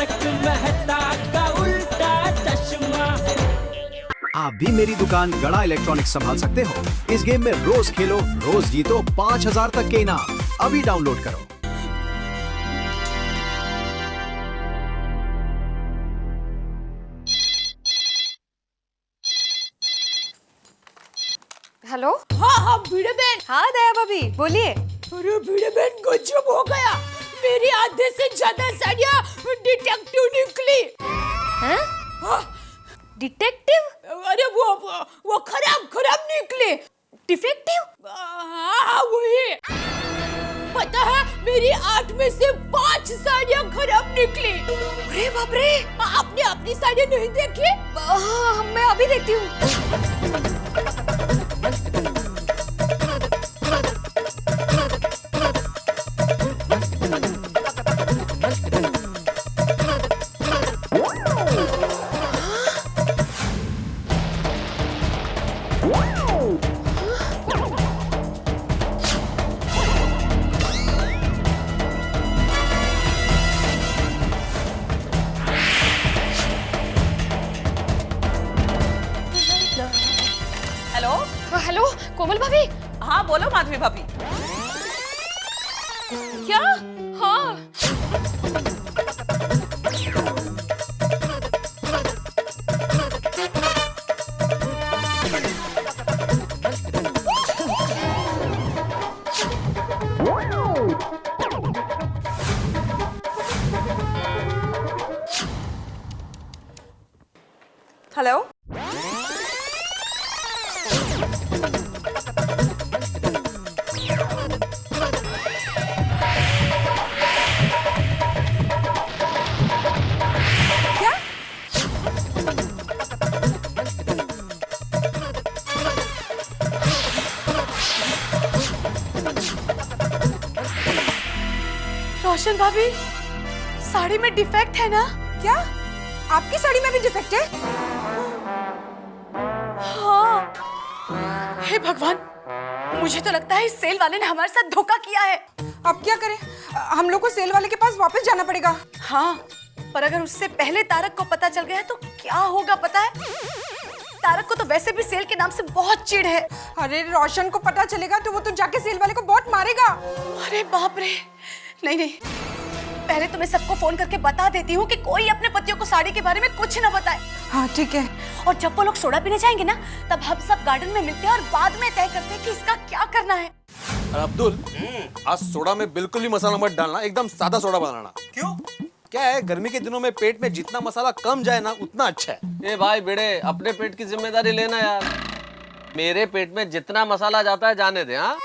तारक मेहता का उल्टा चश्मा। आप भी मेरी दुकान गड़ा इलेक्ट्रॉनिक्स संभाल सकते हो। इस गेम में रोज खेलो, रोज जीतो 5000 तक के इनाम। अभी डाउनलोड करो। हेलो। हाँ भिड़े बहन। हाँ दया भाभी बोलिए। अरे भिड़े बहन गजब हो गया, मेरी आधे से ज्यादा साड़ियाँ डिटेक्टिव निकली। हैं? हाँ? डिटेक्टिव? अरे वो खराब निकले। डिफेक्टिव? हाँ वही। पता है मेरी 8 में से 5 साड़ियाँ खराब निकली। अरे बाप रे। आपने अपनी साड़ियाँ नहीं देखी? हाँ मैं अभी देखती हूँ। हेलो। हेलो कोमल भाभी। हाँ बोलो माधवी भाभी। क्या? हाँ हेलो। रोशन भाभी, साड़ी में डिफेक्ट है ना? क्या आपकी साड़ी में भी डिफेक्ट है? हाँ। हे भगवान, मुझे तो लगता है इस सेल वाले ने हमारे साथ धोखा किया है। अब क्या करें? हम लोग को सेल वाले के पास वापस जाना पड़ेगा। हाँ, पर अगर उससे पहले तारक को पता चल गया तो क्या होगा पता है? तारक को तो वैसे भी सेल के नाम से बहुत चिढ़ है। अरे रोशन को पता चलेगा तो वो तो जाके सेल वाले को बहुत मारेगा। अरे बाप रे। नहीं नहीं, पहले तो मैं सबको फोन करके बता देती हूँ कि कोई अपने पतियों को साड़ी के बारे में कुछ ना बताए। हाँ ठीक है। और जब वो लोग सोडा पीने जाएंगे ना, तब हम सब गार्डन में मिलते हैं और बाद में तय करते हैं कि इसका क्या करना है। अब्दुल, आज सोडा में बिल्कुल भी मसाला मत डालना, एकदम सादा सोडा बनाना। क्यों? क्या है, गर्मी के दिनों में पेट में जितना मसाला कम जाए ना उतना अच्छा है। ए भाई बेड़े, अपने पेट की जिम्मेदारी लेना यार। मेरे पेट में जितना मसाला जाता है जाने दे। हाँ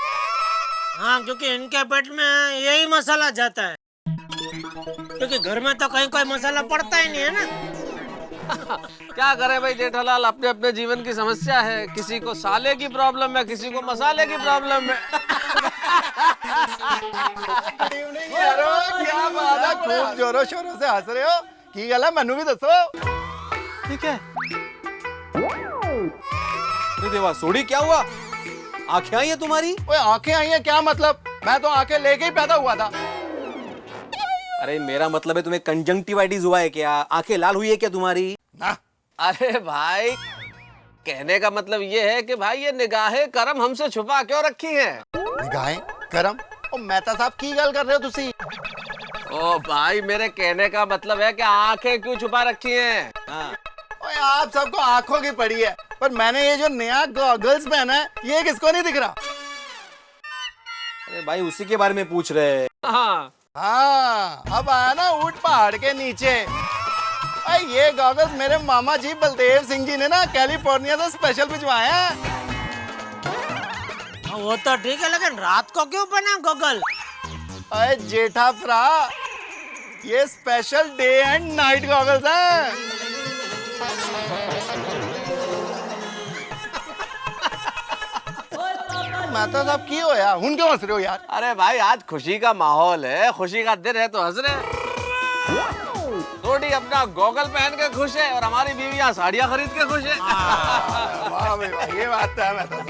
हाँ, क्योंकि इनके पेट में यही मसाला जाता है, क्योंकि घर में तो कहीं कोई मसाला पड़ता ही नहीं है ना। क्या करे भाई जेठालाल, अपने अपने जीवन की समस्या है। किसी को साले की प्रॉब्लम है, किसी को मसाले की प्रॉब्लम है। क्या बात है, खूब जोरों शोरों से हंस रहे हो। की गल है, मैनू भी दसो। ठीक है। देवा सोडी, क्या हुआ? आंखें आई है तुम्हारी? ओए आंखें आई है क्या मतलब? मैं तो आंखें लेके ही पैदा हुआ था। अरे मेरा मतलब है तुम्हें कंजंक्टिवाइटिस हुआ है क्या? आंखें लाल हुई है क्या तुम्हारी? ना। अरे भाई, कहने का मतलब ये है कि भाई ये निगाहें करम हमसे छुपा क्यों रखी हैं? निगाहें करम? ओ मेहता साहब की गल कर रहे हो तुसी? ओ भाई, मेरे कहने का मतलब है कि आंखें क्यों छुपा रखी हैं? हाँ। ओए आप सबको आंखों की पड़ी है, पर मैंने ये जो नया गॉगल्स पहना है ये किसको नहीं दिख रहा? अरे भाई उसी के बारे में पूछ रहे हैं। हाँ हाँ, अब आया ना ऊंट पहाड़ के नीचे। अरे ये गॉगल्स मेरे मामा जी बलदेव सिंह जी ने ना कैलिफोर्निया से स्पेशल भिजवाए हैं। वो तो ठीक है, लेकिन रात को क्यों पहना गॉगल? अरे जेठा फ्रा, ये special day and night goggles हैं। मेहता साहब की हो यार, हुन क्यों हंस रहे हो यार? अरे भाई, आज खुशी का माहौल है, खुशी का दिन है तो हंस रहे हैं। थोड़ी अपना गॉगल पहन के खुश है और हमारी बीवियां साड़ियां खरीद के खुश है। वाह भाई वाह, ये बात तो है मेहता साहब।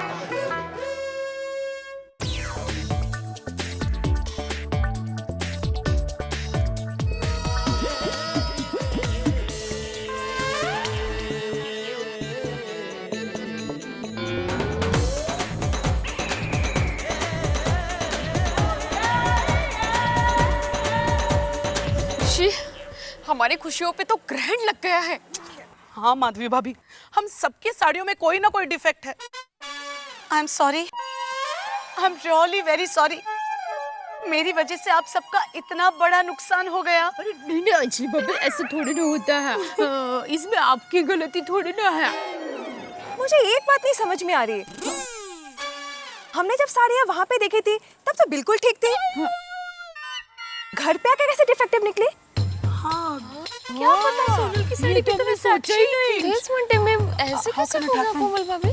हमारी खुशियों पे तो ग्रहण लग गया है। हाँ माधवी भाभी, हम सबके साड़ियों में कोई ना कोई डिफेक्ट है। I am sorry, I am really very sorry. मेरी वजह से आप सबका इतना बड़ा नुकसान हो गया। अरे नहीं अंजलि भाभी, ऐसे थोड़ी ना होता है। इसमें आपकी गलती थोड़ी ना है। मुझे एक बात नहीं समझ में आ रही। हमने जब साड़ियाँ वहाँ पे देखी थी तब तो बिल्कुल ठीक थी। घर पे आके कैसे डिफेक्टिव निकली? क्या पता सोनल की साड़ी तो मैंने सोचा ही नहीं। This one time में ऐसे कैसे हो गया कोमल भाभी?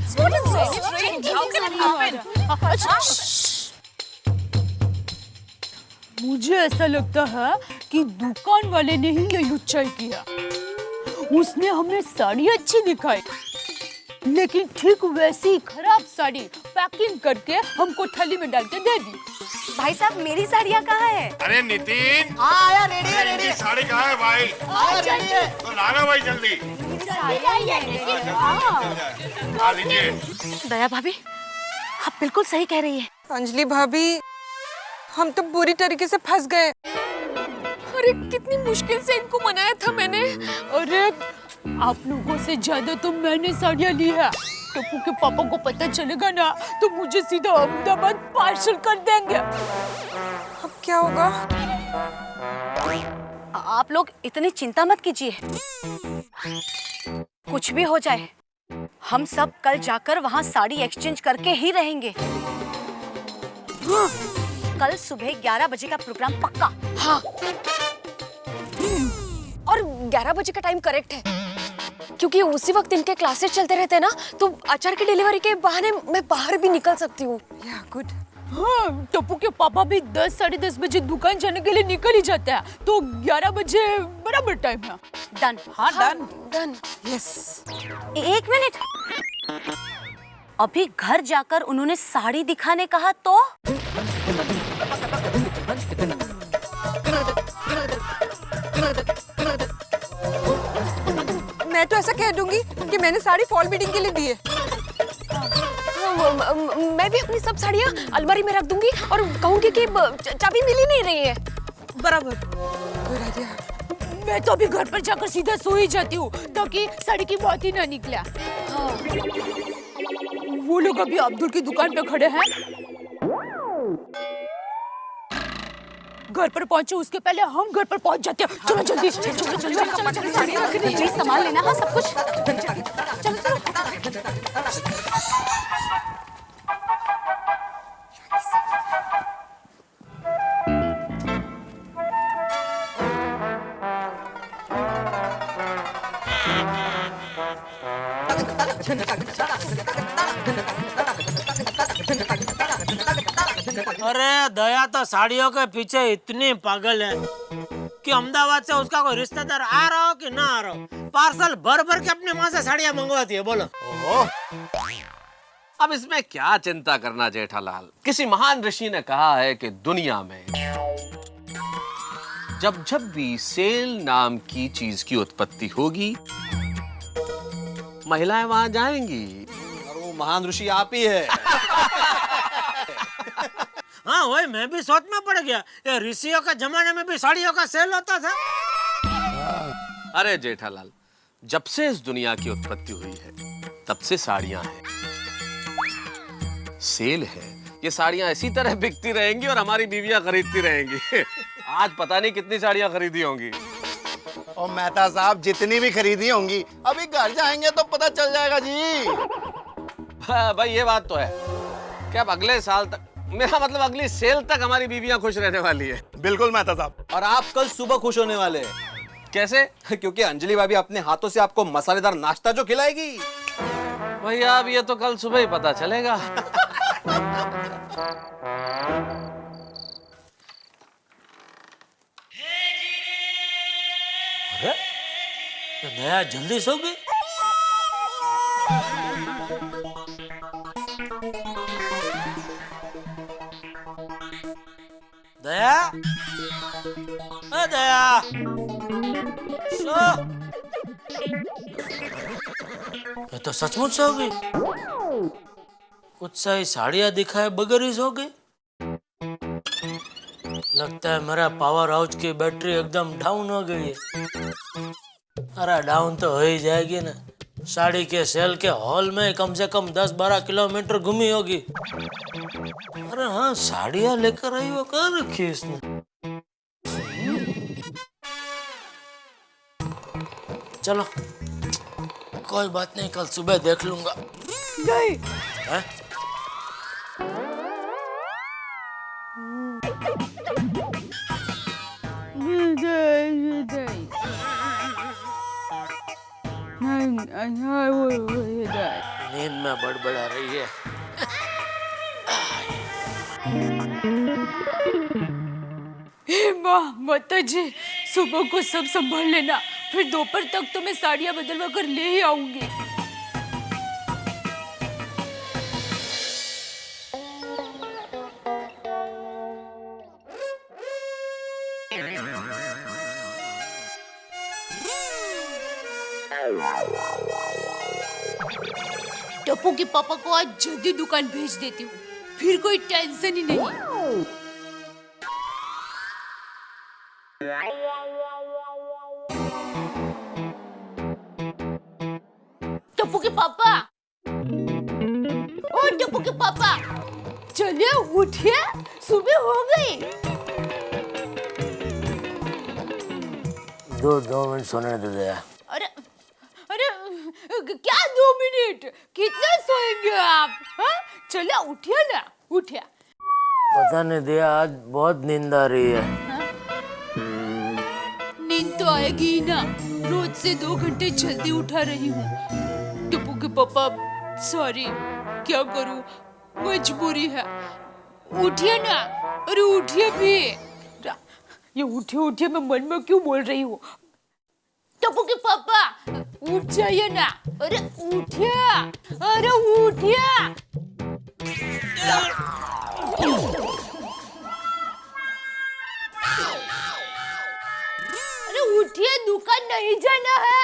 मुझे ऐसा लगता है कि दुकान वाले ने ही ये लुच्चाई किया। उसने हमें साड़ी अच्छी दिखाई, लेकिन ठीक वैसी खराब साड़ी पैकिंग करके हमको थैली में डाल के दे दी। भाई साहब, मेरी साड़ियाँ कहाँ है? अरे नितिन, आया रेडी है, इनकी साड़ी कहाँ है भाई? तो लाना भाई जल्दी। आ लीजिए। दया भाभी, आप बिल्कुल सही कह रही है। अंजलि भाभी, हम तो बुरी तरीके से फंस गए। अरे कितनी मुश्किल से इनको मनाया था मैंने। अरे आप लोगों से ज्यादा तो मैंने साड़ियाँ ली है। टप्पू के पापा को पता चलेगा ना तो मुझे सीधा अहमदाबाद पार्सल कर देंगे। अब क्या होगा? आप लोग इतनी चिंता मत कीजिए। कुछ भी हो जाए, हम सब कल जाकर वहाँ साड़ी एक्सचेंज करके ही रहेंगे। कल सुबह 11 बजे का प्रोग्राम पक्का। हाँ। और 11 बजे का टाइम करेक्ट है, क्योंकि उसी वक्त इनके क्लासेस चलते रहते हैं ना, तो अचार की डिलीवरी के बहाने मैं बाहर भी निकल सकती हूँ। या गुड। हाँ, टप्पू के पापा भी 10 साढ़े 10 बजे दुकान जाने के लिए निकल ही जाते हैं, तो 11 बजे बराबर टाइम है। डन। हाँ, डन डन। यस। एक मिनट, अभी घर जाकर उन्होंने साड़ी दिखाने कहा तो? मैं तो ऐसा कह दूंगी कि मैंने साड़ी फॉल बीडिंग के लिए दी है। मैं भी अपनी सब साड़ियाँ अलमारी में रख दूंगी और कहूंगी कि चाबी मिल ही नहीं रही है। बराबर। Good idea. मैं तो अभी घर पर जाकर सीधा सो ही जाती हूँ ताकि साड़ी की बात ही ना निकले। हाँ। वो लोग अभी अब्दुल की दुकान पे खड़े हैं। घर पर पहुंचे उसके पहले हम घर पर पहुंच जाते हैं। चलो जल्दी साड़ी रखनी, प्लीज संभाल लेना। हाँ, सब कुछ। चलो चलो। अरे दया तो साड़ियों के पीछे इतनी पागल है कि अहमदाबाद से उसका कोई रिश्तेदार आ रहा हो कि ना आ रहा हो, पार्सल भर भर के अपने माँ से साड़ियाँ मंगवाती है। बोलो। अब इसमें क्या चिंता करना जेठालाल। किसी महान ऋषि ने कहा है कि दुनिया में जब जब भी सेल नाम की चीज की उत्पत्ति होगी, महिलाएं वहां जाएंगी। और वो महान ऋषि आप ही है। हाँ वही, मैं भी सोच में पड़ गया, ये ऋषियों के जमाने में भी साड़ियों का सेल होता था। अरे जेठालाल, जब से इस दुनिया की उत्पत्ति हुई है तब से साड़ियां हैं, सेल है। ये साड़ियां इसी तरह बिकती रहेंगी और हमारी बीवियां खरीदती रहेंगी। आज पता नहीं कितनी साड़ियां खरीदी होंगी। और मेहता साहब, जितनी भी खरीदी होंगी अभी घर जाएंगे तो पता चल जाएगा जी। भाई ये बात तो है कि अब अगले साल तक, मेरा मतलब अगली सेल तक हमारी बीवियां खुश रहने वाली है। बिल्कुल मेहता साहब। और आप कल सुबह खुश होने वाले हैं। कैसे? क्योंकि अंजलि भाभी अपने हाथों से आपको मसालेदार नाश्ता जो खिलाएगी। भैया अब ये तो कल सुबह ही पता चलेगा। अरे दया जल्दी सो गई। दया, अ दया, सो। ये तो सचमुच सो गई। कुछ सही साड़ियाँ दिखाए बगैर ही सो गई। लगता है मेरा पावर हाउस की बैटरी एकदम डाउन हो गई है। अरे डाउन तो हो ही जाएगी ना, साड़ी के सेल के हॉल में कम से कम 10-12 किलोमीटर घूमी होगी। अरे हाँ, साड़ियाँ लेकर आई वो कहाँ रखी है इसने? चलो कोई बात नहीं, कल सुबह देख लूंगा। नहीं है? नींद में बड़बड़ा रही है। हे माँ माता जी, सुबह को सब संभाल लेना, फिर दोपहर तक तो मैं साड़ियाँ बदलवा कर ले ही आऊंगी। टप्पू के पापा को आज जल्दी दुकान भेज देती हूँ, फिर कोई टेंशन ही नहीं। टप्पू के पापा, ओ टप्पू के पापा, चलिए उठिए, सुबह हो गई। 2 मिनट सोने दे दे। अरे अरे क्या 2 मिनट, कितना सोएंगे आप? हाँ? चलिए उठिए ना, उठिए। पता नहीं दिया, आज बहुत नींद आ रही है। नींद तो आएगी ही ना, रोज से 2 घंटे जल्दी उठा रही हूँ। टप्पू के पापा सॉरी, क्या करूँ, मजबूरी है। उठिए ना, अरे उठिए भी। ये उठिए उठिए मैं मन में क्यों बोल रही हूँ? टप्पू के पापा उठ जाइए ना, अरे उठिए, अरे उठिए। अरे उठिए, दुकान नहीं जाना है।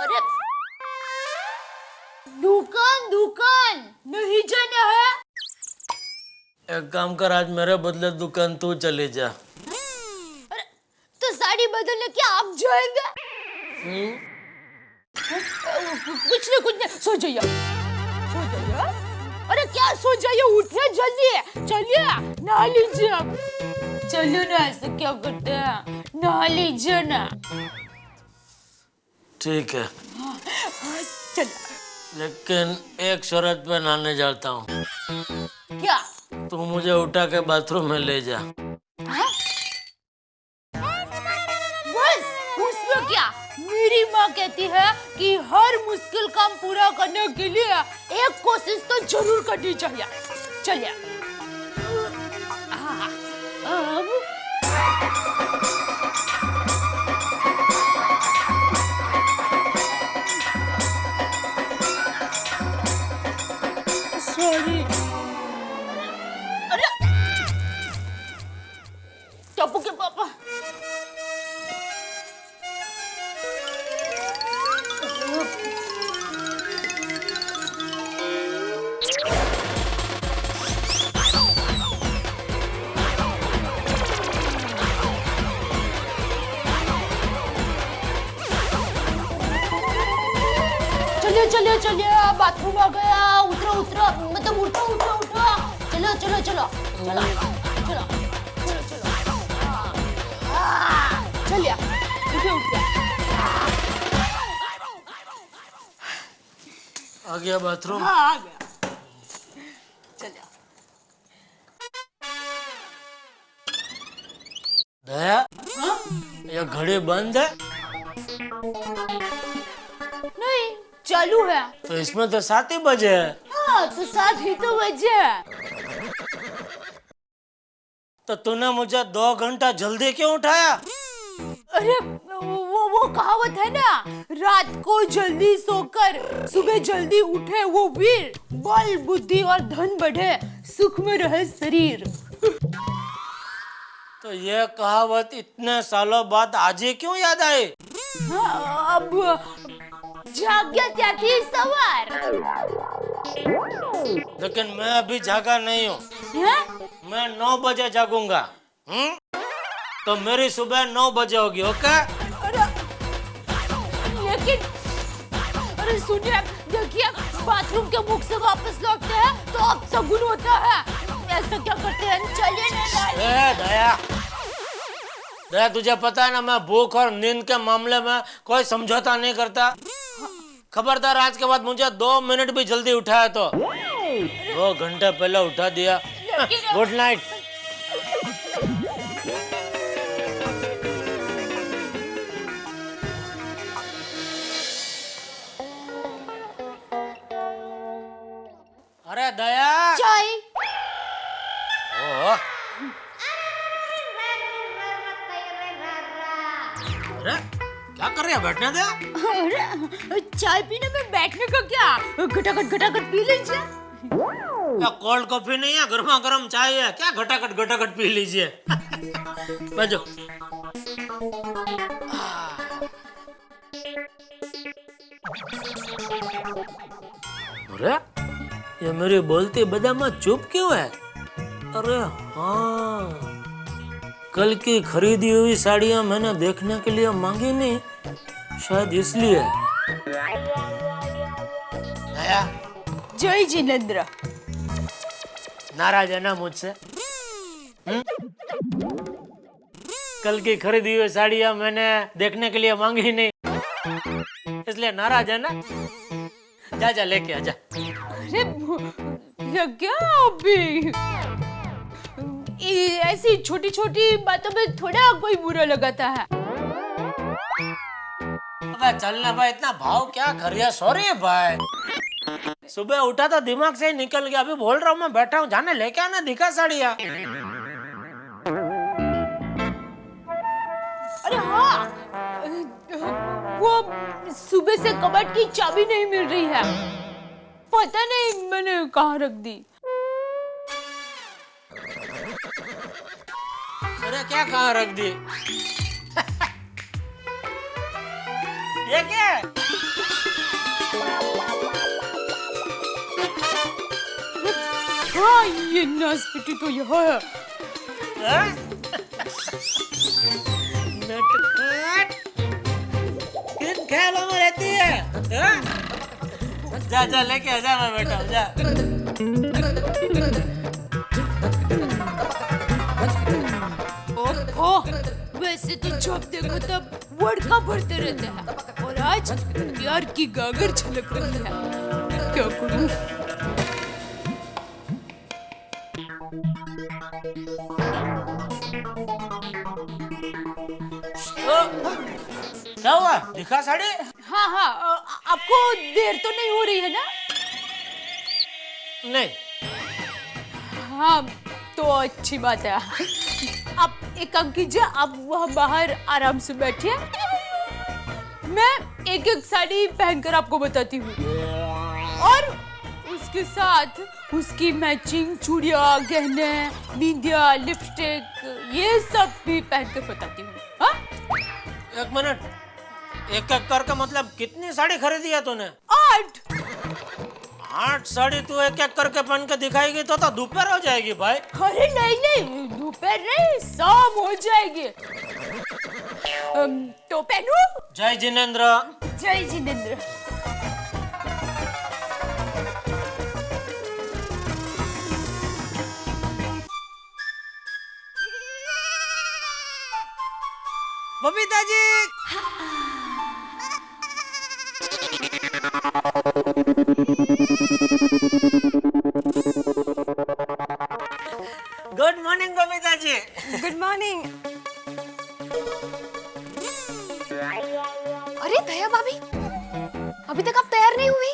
अरे दुकान नहीं जाना है। एक काम कर, आज मेरे बदले दुकान तू चली जा। अरे तो साड़ी बदलने क्या आप जाएंगे? कुछ नहीं, सो जाइए, सो जाइए। अरे क्या सो जाइए, उठिए जल्दी, चलिए नहा लीजिए। चलो ना, ऐसे क्या करते हैं, नहा लीजिए ना। ठीक है, चलो। लेकिन एक शर्त पे नहाने जाता हूँ। क्या? तू मुझे उठा के बाथरूम में ले जा। बस उसमें क्या, मेरी माँ कहती है कि हर मुश्किल काम पूरा करने के लिए एक कोशिश तो जरूर करनी चाहिए। चलिए। सॉरी। अरे टप्पू के पापा, चलिए, बाथरूम आ गया। उतरो, मतलब उठो। चलो। चलिए, उठिए। आ गया बाथरूम? हाँ, आ गया। चलिए। दया, ये घड़ी बंद है? नहीं, चालू है। तो इसमें तो 7 ही बजे है। हाँ, तो 7 ही तो बजे। तो तूने मुझे 2 घंटा जल्दी क्यों उठाया? अरे वो कहावत है ना, रात को जल्दी सोकर सुबह जल्दी उठे वो वीर, बल बुद्धि और धन बढ़े, सुख में रहे शरीर। तो ये कहावत इतने सालों बाद आज ही क्यों याद आई? हाँ, अब जाग्या क्या थी सवार। लेकिन मैं अभी जागा नहीं हूँ। मैं 9 बजे जागूंगा। तो मेरी सुबह 9 बजे होगी, ओके? लेकिन अरे सुनिए, देखिए बाथरूम के मुख से वापस लौटते हैं तो अब सगुन होता है। ऐसा क्या करते हैं? चलिए ना। दया, दया तुझे पता है ना, मैं भूख और नींद के मामले में कोई समझौता नहीं करता। खबरदार, आज के बाद मुझे 2 मिनट भी जल्दी उठाया तो 2 घंटे पहले उठा दिया। Good night. अरे दया, चाय। ओह, अरे क्या कर रही है? बैठने दे। अरे चाय पीने में बैठने का क्या? घटाघट पी लीजिए। क्या कोल्ड कॉफी नहीं है, गर्मा गर्म चाय है। क्या घटाघट पी लीजिए। बैठो। अरे ये मेरी बोलती बदामा चुप क्यों है? अरे हाँ, कल की खरीदी हुई साड़ियां मैंने देखने के लिए मांगी नहीं, शायद इसलिए। दया, जय जिनेंद्र। नाराज है ना मुझसे? कल की खरीदी हुई साड़ियां मैंने देखने के लिए मांगी नहीं, इसलिए नाराज है ना? जा लेके आजा। अरे क्या अभी? ऐसी छोटी छोटी बातों में थोड़ा कोई बुरा लगाता है। अबे चलना भाई, इतना भाव क्या कर रही है? सॉरी भाई, सुबह उठा तो दिमाग से ही निकल गया। अभी बोल रहा हूँ मैं, बैठा हूँ, जाने लेके आना, दिखा साड़ियाँ। अरे हाँ, वो सुबह से कबर्ड की चाबी नहीं मिल रही है, पता नहीं मैंने कहाँ रख दी। अरे क्या कहाँ रख दी? ये क्या है? हाँ, ये नासपीटी तो यहाँ है। नटखट, किन ख्यालों में रहती है? जा लेके आजा, मैं बैठा हूँ, जा। ओह, वैसे तो जब देखो तब वड़का भरते रहते हैं, और आज प्यार की गागर छलक रही है। क्या करूं? क्या हुआ? दिखा साड़ी? हाँ, आपको देर तो नहीं हो रही है ना? नहीं। हाँ, तो अच्छी बात है। आप एक काम कीजिए, आप वहाँ बाहर आराम से बैठिए, मैं एक एक साड़ी पहनकर आपको बताती हूँ, और उसके साथ उसकी मैचिंग चूड़ियाँ, गहने, बिंदिया, लिपस्टिक, ये सब भी पहनकर बताती हूँ। हाँ? एक मिनट, एक करके मतलब कितनी साड़ी खरीदी है तूने? 8 साड़ी तू एक करके पहन के दिखाएगी तो दोपहर हो जाएगी भाई। अरे नहीं, दोपहर नहीं, शाम हो जाएगी। तो पहनूं? जय जिनेंद्र। जय जिनेंद्र। Babita ji, good morning Babita ji. Good morning. अरे दया भाभी, अभी तक आप तैयार नहीं हुई?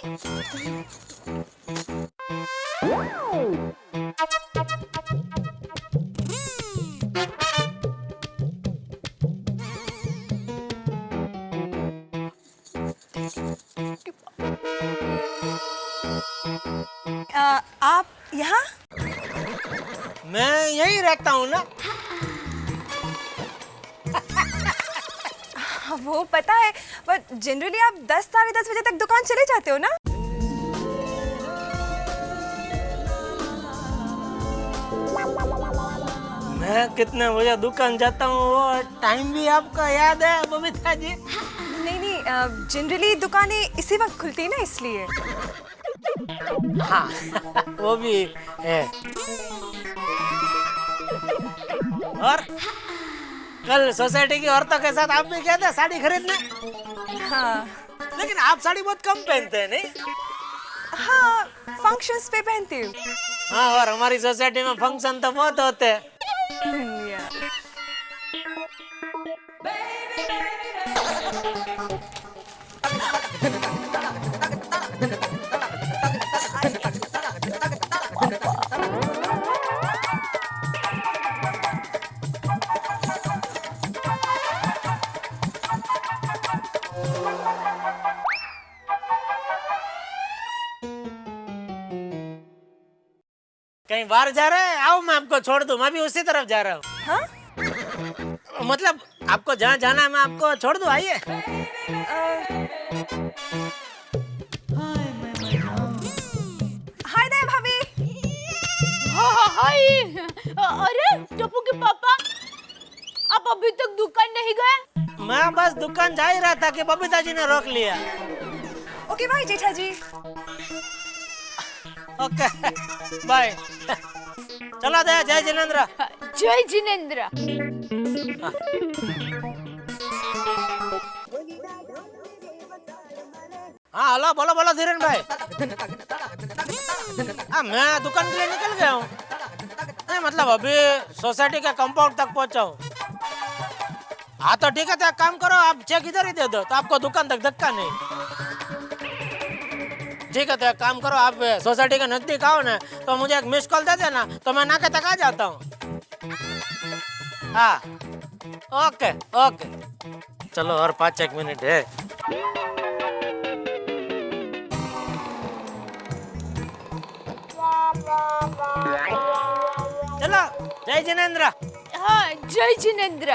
आप यहाँ? मैं यही रहता हूँ ना। वो पता है, बट जनरली आप 10 साढ़े 10 बजे तक दुकान चले जाते हो ना? मैं कितने बजे दुकान जाता हूँ वो टाइम भी आपका याद है बबीता जी? नहीं, जनरली दुकानें इसी वक्त खुलती है ना, इसलिए। हाँ वो भी है। और कल सोसाइटी की औरतों के साथ आप भी गए थे साड़ी खरीदने? हाँ। लेकिन आप साड़ी बहुत कम पहनते हैं नहीं? हाँ, फंक्शंस पे पहनती हूँ। हाँ, और हमारी सोसाइटी में फंक्शन तो बहुत होते हैं। कहीं बाहर जा रहे हैं? आओ मैं आपको छोड़ दूं, मैं भी उसी तरफ जा रहा हूँ। हाँ? मतलब आपको जहाँ जाना है मैं आपको छोड़ दूं, आइए। हाय दया भाभी। हाय। अरे टप्पू के पापा, आप अभी तक दुकान नहीं गए? मैं बस दुकान जा ही रहा था कि बबीता जी ने रोक लिया। Okay bye Jetha ji. Okay bye. चलो दया, जय जिनेंद्र। जय जिनेंद्र। हाँ हेलो, बोलो बोलो धीरेन भाई। हाँ मैं दुकान के लिए निकल गया हूँ। नहीं मतलब अभी सोसाइटी के कंपाउंड तक पहुँचा हूँ। हाँ तो ठीक है, तो एक काम करो, आप चेक इधर ही दे दो तो आपको दुकान तक धक्का नहीं। ठीक है, तो एक काम करो, आप सोसाइटी के नजदीक आओ ना तो मुझे एक मिस कॉल दे देना तो मैं नाके तक आ जाता हूँ। हाँ ओके ओके, चलो और 5-1 मिनट है। चलो जय जिनेंद्र। हाँ जय जिनेंद्र।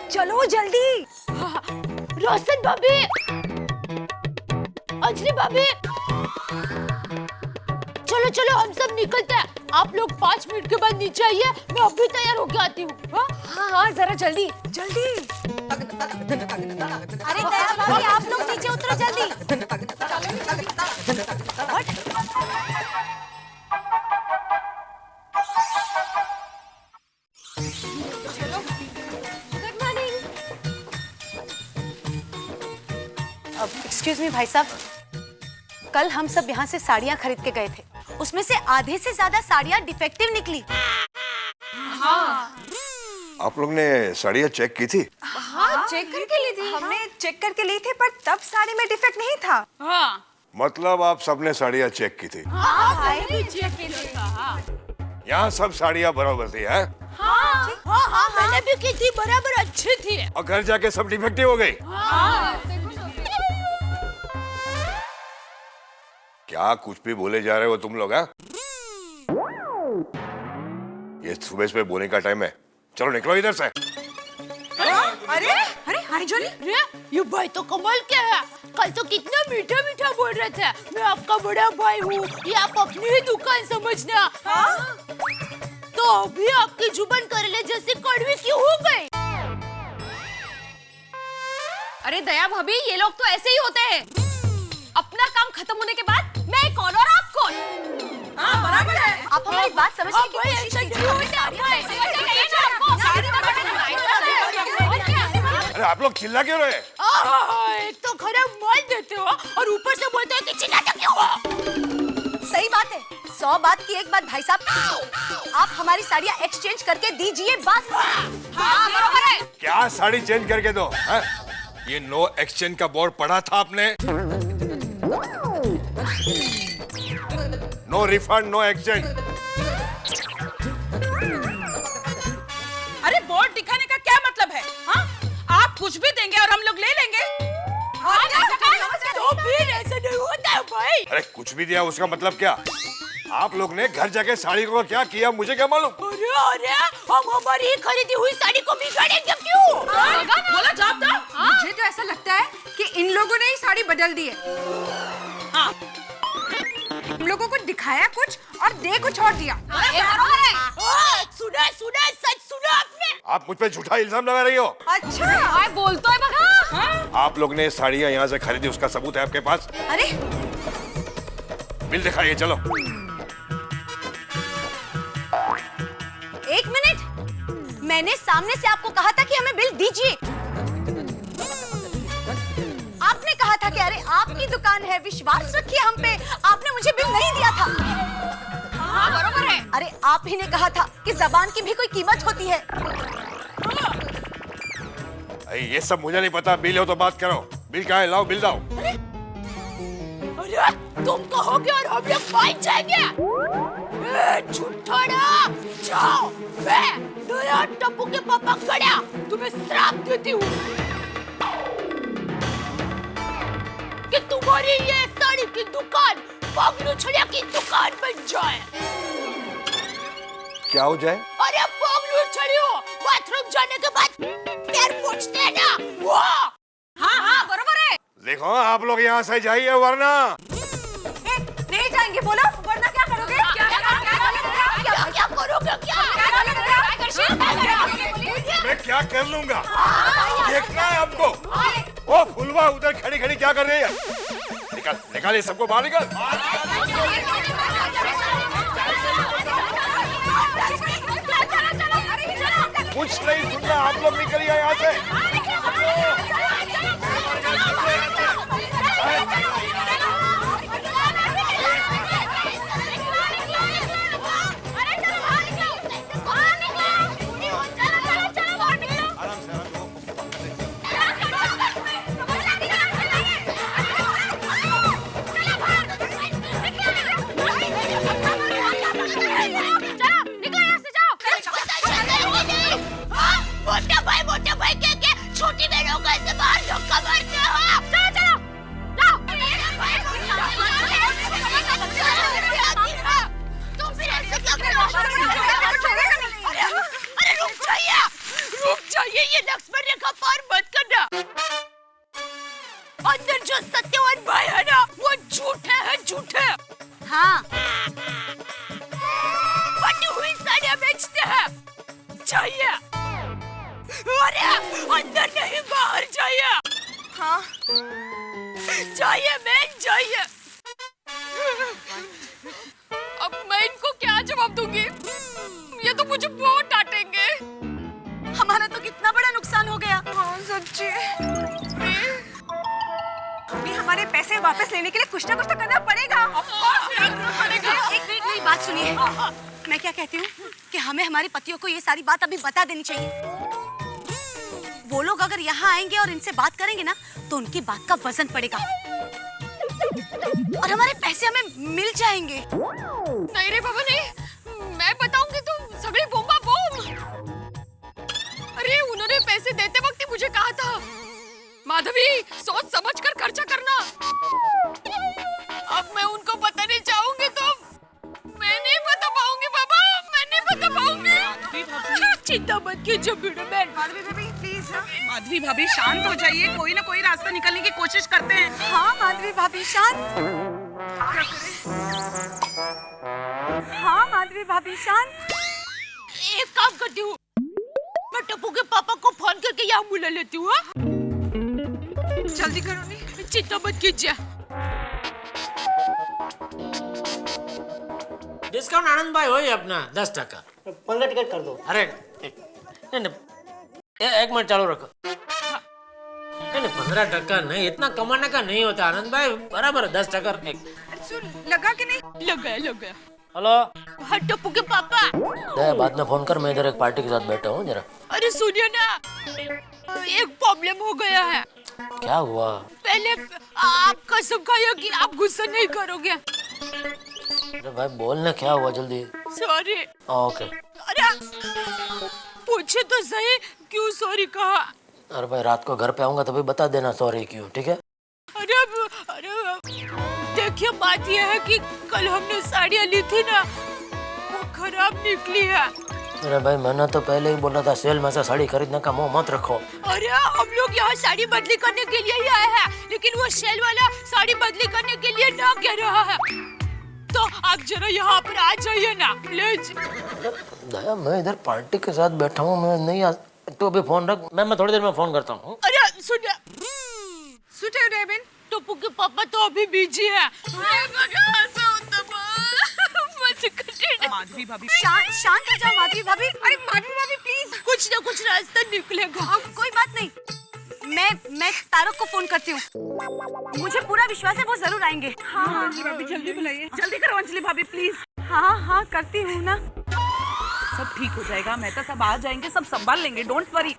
चलो जल्दी। रोशन भाभी, अंजलि भाभी, चलो चलो हम सब निकलते हैं। आप लोग 5 मिनट के बाद नीचे आइए, मैं अभी तैयार होके आती हूँ। हाँ हाँ जरा जल्दी जल्दी। अरे दया भाभी, आप लोग नीचे उतरो जल्दी। एक्सक्यूज मी भाई साहब, कल हम सब यहाँ से साड़ियाँ खरीद के गए थे, उसमें से आधे से ज्यादा साड़ियाँ डिफेक्टिव निकली। हाँ। आप लोग ने साड़ियाँ चेक की थी? हाँ चेक करके ली थी। हमने चेक करके ली थी, पर तब साड़ी में डिफेक्ट नहीं था। हाँ। मतलब आप सबने साड़ियाँ चेक की थी? हाँ चेक की थी। यहाँ सब साड़ियाँ बराबर थी है? हाँ मैंने भी की थी, बराबर अच्छी थी। और घर जाके सब डिफेक्टिव हो गई? क्या कुछ भी बोले जा रहे हो तुम लोग? हैं? ये सुबह बोलने का टाइम है, चलो निकलो इधर से। अरे अरे हाय जोली, ये भाई तो कमाल क्या है, कल तो कितना मीठा मीठा बोल रहे थे, मैं आपका बड़ा भाई हूँ, ये आप अपनी ही दुकान समझना। तो अभी आपकी जुबान करेले जैसी कड़वी क्यों हो गई? अरे दया भाभी, ये लोग तो ऐसे ही होते हैं। अपना काम खत्म होने के बाद मैं कौन और आप कौन? हाँ बराबर है। आप हमारी बात समझने की कोशिश कीजिए। अरे आप लोग चिल्ला क्यों रहे? एक तो खराब माल देते हो और ऊपर से बोलते हो कि चिल्लाते क्यों हो? सही बात है, 100 बात की एक बात भाई साहब, आप हमारी साड़ियाँ एक्सचेंज करके दीजिए बस। हाँ बराबर है। क्या साड़ी चेंज करके दो? है? ये नो एक्सचेंज का बोर्ड पढ़ा था आपने? No refund no exchange. अरे बोर्ड दिखाने का क्या मतलब है? हाँ? आप कुछ भी देंगे और हम लोग ले लेंगे? तो फिर ऐसा नहीं होता है भाई। अरे कुछ भी दिया उसका मतलब क्या? आप लोग ने घर जाके साड़ी को क्या किया मुझे क्या मालूम? अरे हम हमारी खरीदी हुई साड़ी को बिगाड़ेंगे क्यों? बोला जवाब दो। मुझे तो ऐसा लगता है कि इन लोगों ने ही साड़ी बदल दी है। हम लोगों को दिखाया कुछ और दे कुछ और दिया। सुना सच सुना आपने? आप मुझ पे झूठा इल्जाम लगा रही हो। अच्छा बोल तो है बगा। आप लोग ने साड़ियाँ यहाँ से खरीदी, उसका सबूत है आपके पास? अरे बिल दिखाइए, चलो। एक मिनट, मैंने सामने से आपको कहा था कि हमें बिल दीजिए। आपने कहा था कि अरे आपकी दुकान है, विश्वास रखिए हम पे। आपने मुझे बिल नहीं दिया था। हाँ बरोबर है। अरे आप ही ने कहा था कि जबान की भी कोई कीमत होती है। ये सब मुझे नहीं पता, बिल हो तो बात करो। बिल कहाँ है? लाओ बिल लाओ। अरे तुम कहोगे और हम लोग मान जाएंगे? झूठा जाओ। मैं नया टप्पू के पापा खड़ा तुम्हें श्राप देती हूँ कि तुम्हारी ये साड़ी की दुकान पगलू छड़िया की दुकान बन जाए। क्या हो जाए? अरे पगलू छड़ियो, बाथरूम जाने के बाद पैर पोंछते हैं ना वो। हाँ बरोबर है। देखो आप लोग यहाँ से जाइए वरना। नहीं जाएंगे, बोलो वरना क्या करोगे? क्या करोगे? मैं क्या कर लूंगा? देखना है आपको। ओ फुलवा उधर खड़ी खड़ी क्या कर रही है? निकाल निकाल, ये सबको बाहर निकाल। कुछ नहीं सुनना, आप लोग निकलिए यहाँ से। मोटे भाई के छोटी बहनों को ऐसे बाहर धक्का मारते हो। चलो लाओ। तुम फिर ऐसे क्या कर रहे हो? अरे रुक जाइए, ये लक्ष्मण रेखा पार मत करना। अंदर जो सत्यवान भाई है ना, वो झूठे। हाँ फटी हुई साड़ियाँ बेचते हैं। जाइए। अरे अंदर नहीं, बाहर जाइए। हाँ जाइए मैन, जाइए। अब मैं इनको क्या जवाब दूंगी? ये तो मुझे बहुत डांटेंगे। हमारा तो कितना बड़ा नुकसान हो गया। हाँ सच्ची। अभी हमारे पैसे वापस लेने के लिए कुछ ना कुछ तो करना पड़ेगा। एक मिनट मेरी बात सुनिए। मैं क्या कहती हूँ कि हमें हमारे पतियों को ये सारी बात अभी बता देनी चाहिए। वो लोग अगर यहाँ आएंगे और इनसे बात करेंगे ना, तो उनकी बात का वजन पड़ेगा और हमारे पैसे हमें मिल जाएंगे। नहीं रे बाबा नहीं, मैं बताऊंगी तो सभी बोम्बा बोम। अरे उन्होंने पैसे देते वक्त ही मुझे कहा था, माधवी सोच समझ कर खर्चा करना। अब मैं उनको बताने जाऊंगी तो मैं नहीं बता पाऊंगी बाबा, मैं नहीं बता पाऊंगी। चिंता मत कीजिए मैडम। माधवी भाभी प्लीज। माधवी भाभी शांत हो जाइए, कोई ना कोई रास्ता निकालने की कोशिश करते हैं। हाँ माधवी भाभी शांत। हाँ माधवी भाभी शांत। एक काम करती हूँ, मैं टप्पू के पापा को फोन करके यहाँ बुला लेती हूँ। जल्दी करो नहीं। चिंता मत कीजिए। डिस्काउंट आनंद भाई होई अपना 10%। 15 टिकट कर दो। अरे नहीं, एक मिनट चालू रखो। नहीं 15% नहीं, इतना कमाने का नहीं होता आनंद भाई, बराबर 10%। लगा कि नहीं? लग गया। हेलो हाँ टप्पू के पापा। बाद में फोन कर, मैं इधर एक पार्टी के साथ बैठा हूँ जरा। अरे सुनिए ना, एक प्रॉब्लम हो गया है। क्या हुआ? पहले आप कसम खाइए कि आप गुस्सा नहीं करोगे। अरे भाई बोलना, क्या हुआ जल्दी? सॉरी। ओके। अरे पूछे तो सही, क्यों सॉरी कहा? अरे भाई रात को घर पे आऊंगा तभी बता देना सॉरी क्यों, ठीक है? अरे देखिए, बात यह है कि कल हमने साड़ियाँ ली थी ना, वो खराब निकली है। अरे भाई, मैंने तो पहले ही बोला था सेल में से साड़ी खरीदने का मुंह मत रखो। अरे हम लोग यहाँ साड़ी बदली करने के लिए ही आए हैं, लेकिन वो सेल वाला साड़ी बदली करने के लिए ना कह रहा है। तो आप जरा यहाँ पर आ जाइए ना प्लीज। दया, मैं इधर पार्टी के साथ बैठा हूँ, मैं नहीं आ। तो अभी फोन रख, मैं थोड़ी देर में फोन करता हूँ। अरे सुनिए रेबिन, टप्पू के पापा तो अभी बिजी है। माधवी भाभी, शांत हो जाओ माधवी भाभी। अरे माधवी भाभी प्लीज, कुछ ना कुछ रास्ता निकलेगा। कोई बात नहीं, मैं तारक को फोन करती हूँ। मुझे पूरा विश्वास है वो जरूर आएंगे। हाँ अंजलि भाभी जल्दी बुलाइए, जल्दी करो अंजलि भाभी प्लीज। हाँ करती हूँ ना। सब ठीक हो जाएगा, मैं तो सब आ जाएंगे, सब संभाल लेंगे, डोंट वरी।